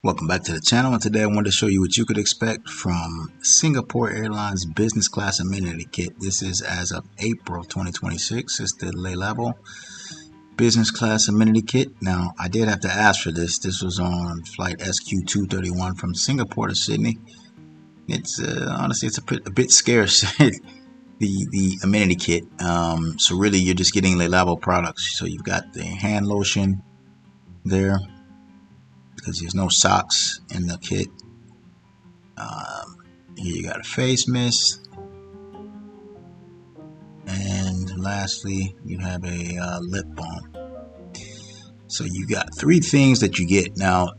Welcome back to the channel, and today I wanted to show you what you could expect from Singapore Airlines Business Class Amenity Kit. This is as of April 2026. It's the Le Business Class Amenity Kit. Now, I did have to ask for this. This was on flight SQ231 from Singapore to Sydney. It's honestly, it's a bit scarce, the amenity kit. So really, you're just getting Le products. So you've got the hand lotion there, because there's no socks in the kit. Here you got a face mist, and lastly you have a lip balm. So you got three things that you get. Now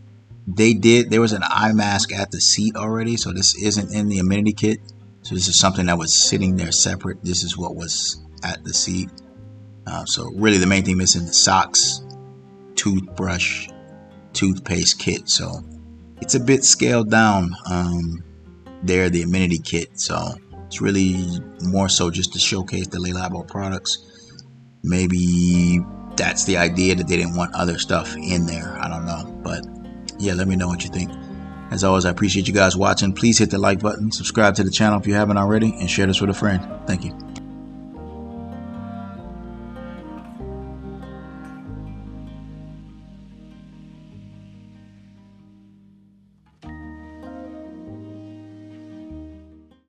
there was an eye mask at the seat already, so this isn't in the amenity kit. So this is something that was sitting there separate. This is what was at the seat. So really the main thing missing is socks, toothbrush, toothpaste kit. So it's a bit scaled down there, the amenity kit. So it's really more so just to showcase the Le products. Maybe that's the idea, that they didn't want other stuff in there. I don't know, but yeah, let me know what you think. As always, I appreciate you guys watching. Please hit the like button, subscribe to the channel if you haven't already, and share this with a friend. Thank you.